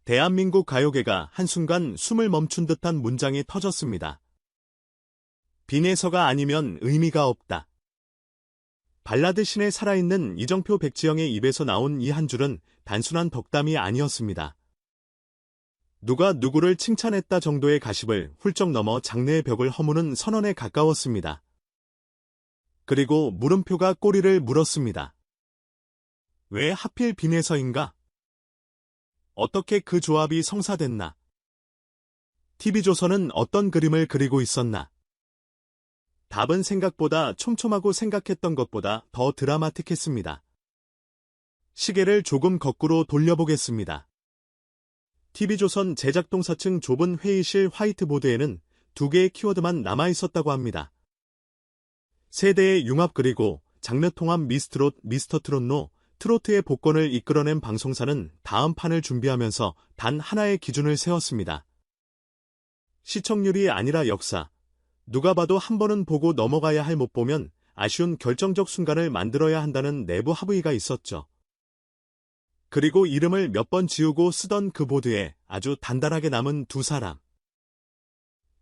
대한민국 가요계가 한순간 숨을 멈춘 듯한 문장이 터졌습니다. 빈에서가 아니면 의미가 없다. 발라드 신에 살아있는 이정표 백지영의 입에서 나온 이 한 줄은 단순한 덕담이 아니었습니다. 누가 누구를 칭찬했다 정도의 가십을 훌쩍 넘어 장르의 벽을 허무는 선언에 가까웠습니다. 그리고 물음표가 꼬리를 물었습니다. 왜 하필 빈에서인가? 어떻게 그 조합이 성사됐나? TV조선은 어떤 그림을 그리고 있었나? 답은 생각보다 촘촘하고 생각했던 것보다 더 드라마틱했습니다. 시계를 조금 거꾸로 돌려보겠습니다. TV조선 제작동 4층 좁은 회의실 화이트보드에는 두 개의 키워드만 남아있었다고 합니다. 세대의 융합 그리고 장르 통합 미스트롯, 미스터트롯로 트로트의 복권을 이끌어낸 방송사는 다음 판을 준비하면서 단 하나의 기준을 세웠습니다. 시청률이 아니라 역사. 누가 봐도 한 번은 보고 넘어가야 할 못 보면 아쉬운 결정적 순간을 만들어야 한다는 내부 합의가 있었죠. 그리고 이름을 몇 번 지우고 쓰던 그 보드에 아주 단단하게 남은 두 사람.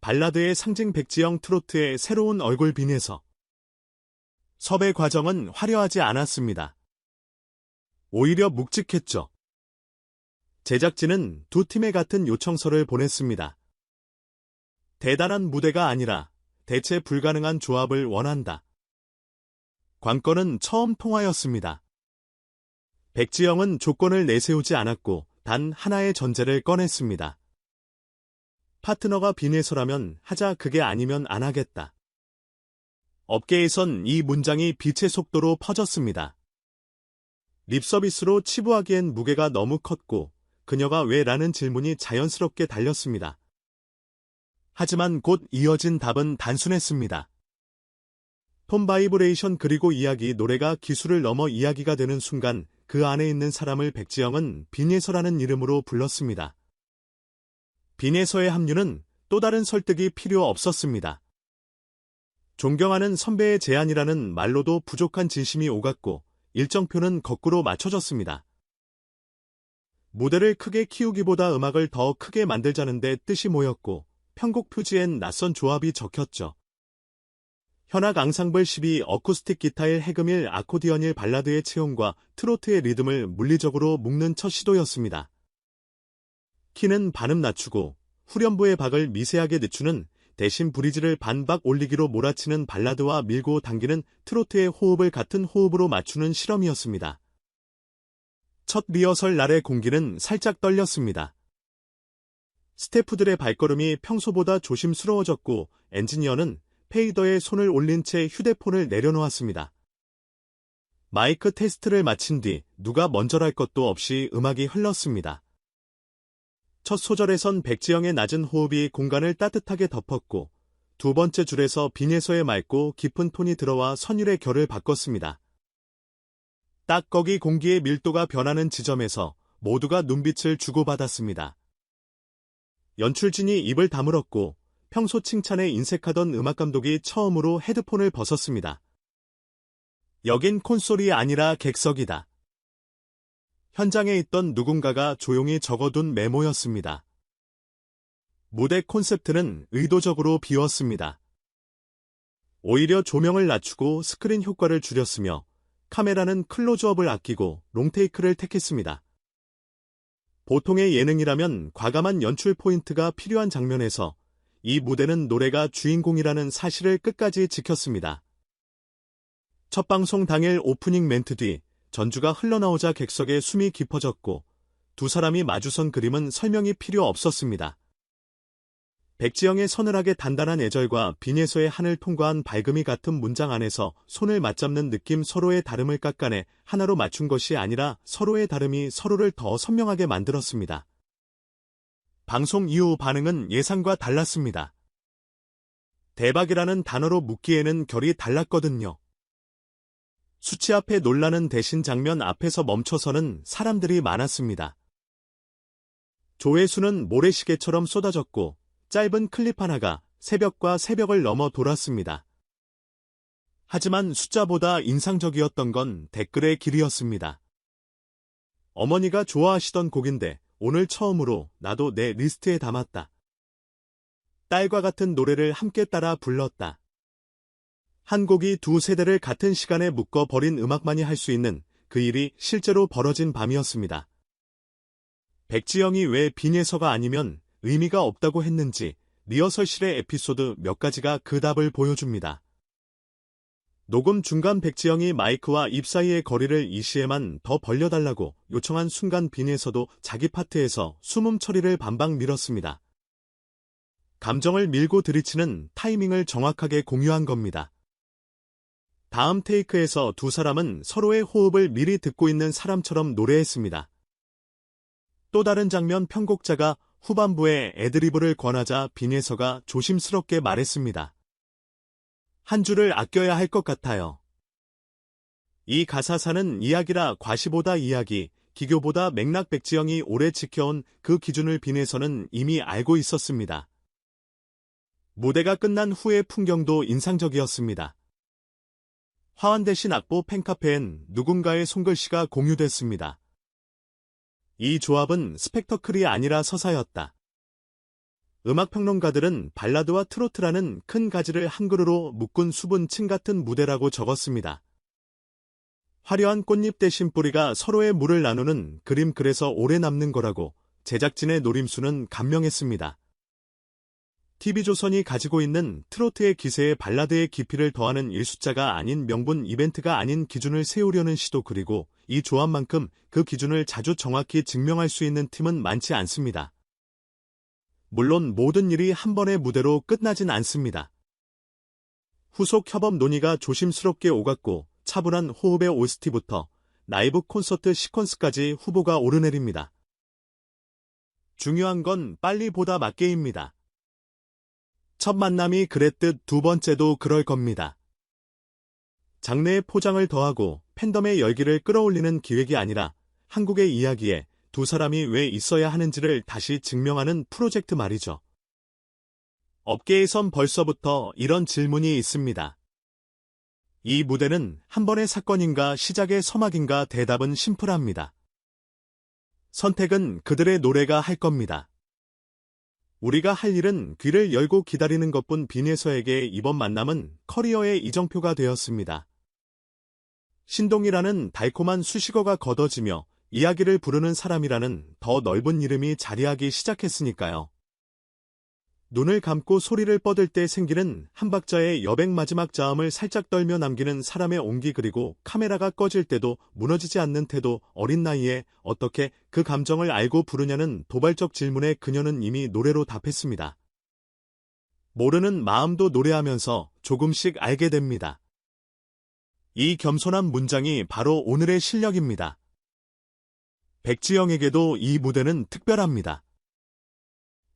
발라드의 상징 백지영, 트로트의 새로운 얼굴 빈에서. 섭외 과정은 화려하지 않았습니다. 오히려 묵직했죠. 제작진은 두 팀에 같은 요청서를 보냈습니다. 대단한 무대가 아니라 대체 불가능한 조합을 원한다. 관건은 처음 통화였습니다. 백지영은 조건을 내세우지 않았고 단 하나의 전제를 꺼냈습니다. 파트너가 빈에서라면 하자, 그게 아니면 안 하겠다. 업계에선 이 문장이 빛의 속도로 퍼졌습니다. 립서비스로 치부하기엔 무게가 너무 컸고 그녀가 왜? 라는 질문이 자연스럽게 달렸습니다. 하지만 곧 이어진 답은 단순했습니다. 톤 바이브레이션 그리고 이야기, 노래가 기술을 넘어 이야기가 되는 순간 그 안에 있는 사람을 백지영은 빈에서라는 이름으로 불렀습니다. 빈에서의 합류는 또 다른 설득이 필요 없었습니다. 존경하는 선배의 제안이라는 말로도 부족한 진심이 오갔고 일정표는 거꾸로 맞춰졌습니다. 무대를 크게 키우기보다 음악을 더 크게 만들자는 데 뜻이 모였고 편곡 표지엔 낯선 조합이 적혔죠. 현악 앙상블 12, 어쿠스틱 기타 1, 해금 1, 아코디언 1, 발라드의 체형과 트로트의 리듬을 물리적으로 묶는 첫 시도였습니다. 키는 반음 낮추고 후렴부의 박을 미세하게 늦추는 대신 브리지를 반박 올리기로 몰아치는 발라드와 밀고 당기는 트로트의 호흡을 같은 호흡으로 맞추는 실험이었습니다. 첫 리허설 날의 공기는 살짝 떨렸습니다. 스태프들의 발걸음이 평소보다 조심스러워졌고 엔지니어는 페이더에 손을 올린 채 휴대폰을 내려놓았습니다. 마이크 테스트를 마친 뒤 누가 먼저랄 것도 없이 음악이 흘렀습니다. 첫 소절에선 백지영의 낮은 호흡이 공간을 따뜻하게 덮었고 두 번째 줄에서 빈에서의 맑고 깊은 톤이 들어와 선율의 결을 바꿨습니다. 딱 거기 공기의 밀도가 변하는 지점에서 모두가 눈빛을 주고받았습니다. 연출진이 입을 다물었고 평소 칭찬에 인색하던 음악감독이 처음으로 헤드폰을 벗었습니다. 여긴 콘솔이 아니라 객석이다. 현장에 있던 누군가가 조용히 적어둔 메모였습니다. 무대 콘셉트는 의도적으로 비웠습니다. 오히려 조명을 낮추고 스크린 효과를 줄였으며 카메라는 클로즈업을 아끼고 롱테이크를 택했습니다. 보통의 예능이라면 과감한 연출 포인트가 필요한 장면에서 이 무대는 노래가 주인공이라는 사실을 끝까지 지켰습니다. 첫 방송 당일 오프닝 멘트 뒤 전주가 흘러나오자 객석에 숨이 깊어졌고 두 사람이 마주선 그림은 설명이 필요 없었습니다. 백지영의 서늘하게 단단한 애절과 빈에서의 하늘 통과한 밝음이 같은 문장 안에서 손을 맞잡는 느낌, 서로의 다름을 깎아내 하나로 맞춘 것이 아니라 서로의 다름이 서로를 더 선명하게 만들었습니다. 방송 이후 반응은 예상과 달랐습니다. 대박이라는 단어로 묻기에는 결이 달랐거든요. 수치 앞에 놀라는 대신 장면 앞에서 멈춰서는 사람들이 많았습니다. 조회수는 모래시계처럼 쏟아졌고 짧은 클립 하나가 새벽과 새벽을 넘어 돌았습니다. 하지만 숫자보다 인상적이었던 건 댓글의 길이었습니다. 어머니가 좋아하시던 곡인데 오늘 처음으로 나도 내 리스트에 담았다. 딸과 같은 노래를 함께 따라 불렀다. 한 곡이 두 세대를 같은 시간에 묶어버린 음악만이 할 수 있는 그 일이 실제로 벌어진 밤이었습니다. 백지영이 왜 빈예서가 아니면 의미가 없다고 했는지 리허설실의 에피소드 몇 가지가 그 답을 보여줍니다. 녹음 중간 백지영이 마이크와 입 사이의 거리를 이 시에만 더 벌려달라고 요청한 순간 빈예서도 자기 파트에서 숨음 처리를 반박 밀었습니다. 감정을 밀고 들이치는 타이밍을 정확하게 공유한 겁니다. 다음 테이크에서 두 사람은 서로의 호흡을 미리 듣고 있는 사람처럼 노래했습니다. 또 다른 장면 편곡자가 후반부에 애드리브를 권하자 빈예서가 조심스럽게 말했습니다. 한 줄을 아껴야 할 것 같아요. 이 가사사는 이야기라 과시보다 이야기, 기교보다 맥락 백지영이 오래 지켜온 그 기준을 빈예서는 이미 알고 있었습니다. 무대가 끝난 후의 풍경도 인상적이었습니다. 화환 대신 악보 팬카페엔 누군가의 손글씨가 공유됐습니다. 이 조합은 스펙터클이 아니라 서사였다. 음악평론가들은 발라드와 트로트라는 큰 가지를 한 그루로 묶은 수분층 같은 무대라고 적었습니다. 화려한 꽃잎 대신 뿌리가 서로의 물을 나누는 그림, 그래서 오래 남는 거라고 제작진의 노림수는 감명했습니다. TV조선이 가지고 있는 트로트의 기세에 발라드의 깊이를 더하는 일숫자가 아닌 명분, 이벤트가 아닌 기준을 세우려는 시도, 그리고 이 조합만큼 그 기준을 자주 정확히 증명할 수 있는 팀은 많지 않습니다. 물론 모든 일이 한 번의 무대로 끝나진 않습니다. 후속 협업 논의가 조심스럽게 오갔고 차분한 호흡의 OST부터 라이브 콘서트 시퀀스까지 후보가 오르내립니다. 중요한 건 빨리보다 맞게입니다. 첫 만남이 그랬듯 두 번째도 그럴 겁니다. 장르의 포장을 더하고 팬덤의 열기를 끌어올리는 기획이 아니라 한국의 이야기에 두 사람이 왜 있어야 하는지를 다시 증명하는 프로젝트 말이죠. 업계에선 벌써부터 이런 질문이 있습니다. 이 무대는 한 번의 사건인가 시작의 서막인가? 대답은 심플합니다. 선택은 그들의 노래가 할 겁니다. 우리가 할 일은 귀를 열고 기다리는 것뿐. 빈예서에게 이번 만남은 커리어의 이정표가 되었습니다. 신동이라는 달콤한 수식어가 걷어지며 이야기를 부르는 사람이라는 더 넓은 이름이 자리하기 시작했으니까요. 눈을 감고 소리를 뻗을 때 생기는 한 박자의 여백 마지막 자음을 살짝 떨며 남기는 사람의 온기, 그리고 카메라가 꺼질 때도 무너지지 않는 태도, 어린 나이에 어떻게 그 감정을 알고 부르냐는 도발적 질문에 그녀는 이미 노래로 답했습니다. 모르는 마음도 노래하면서 조금씩 알게 됩니다. 이 겸손한 문장이 바로 오늘의 실력입니다. 백지영에게도 이 무대는 특별합니다.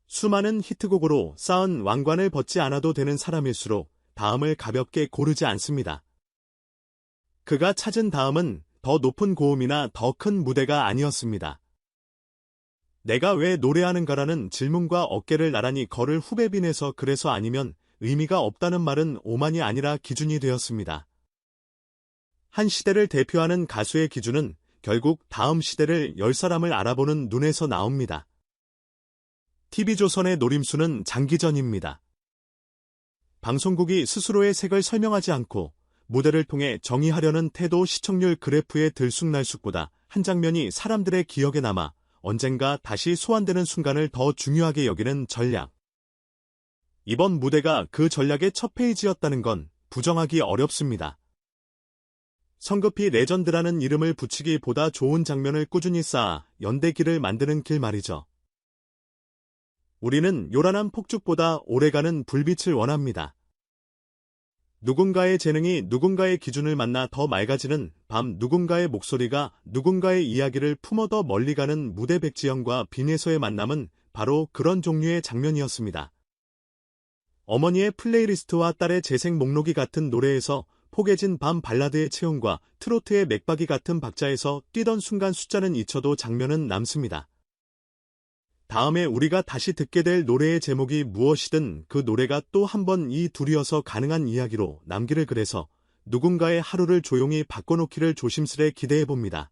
수많은 히트곡으로 쌓은 왕관을 벗지 않아도 되는 사람일수록 다음을 가볍게 고르지 않습니다. 그가 찾은 다음은 더 높은 고음이나 더 큰 무대가 아니었습니다. 내가 왜 노래하는가라는 질문과 어깨를 나란히 걸을 후배 빈예서, 그래서 아니면 의미가 없다는 말은 오만이 아니라 기준이 되었습니다. 한 시대를 대표하는 가수의 기준은 결국 다음 시대를 10사람을 알아보는 눈에서 나옵니다. TV조선의 노림수는 장기전입니다. 방송국이 스스로의 색을 설명하지 않고 무대를 통해 정의하려는 태도, 시청률 그래프의 들쑥날쑥보다 한 장면이 사람들의 기억에 남아 언젠가 다시 소환되는 순간을 더 중요하게 여기는 전략. 이번 무대가 그 전략의 첫 페이지였다는 건 부정하기 어렵습니다. 성급히 레전드라는 이름을 붙이기보다 좋은 장면을 꾸준히 쌓아 연대기를 만드는 길 말이죠. 우리는 요란한 폭죽보다 오래가는 불빛을 원합니다. 누군가의 재능이 누군가의 기준을 만나 더 맑아지는 밤, 누군가의 목소리가 누군가의 이야기를 품어 더 멀리 가는 무대. 백지영과 빈예서의 만남은 바로 그런 종류의 장면이었습니다. 어머니의 플레이리스트와 딸의 재생 목록이 같은 노래에서 포개진 밤, 발라드의 체온과 트로트의 맥박이 같은 박자에서 뛰던 순간 숫자는 잊혀도 장면은 남습니다. 다음에 우리가 다시 듣게 될 노래의 제목이 무엇이든 그 노래가 또 한 번 이 둘이어서 가능한 이야기로 남기를, 그래서 누군가의 하루를 조용히 바꿔놓기를 조심스레 기대해봅니다.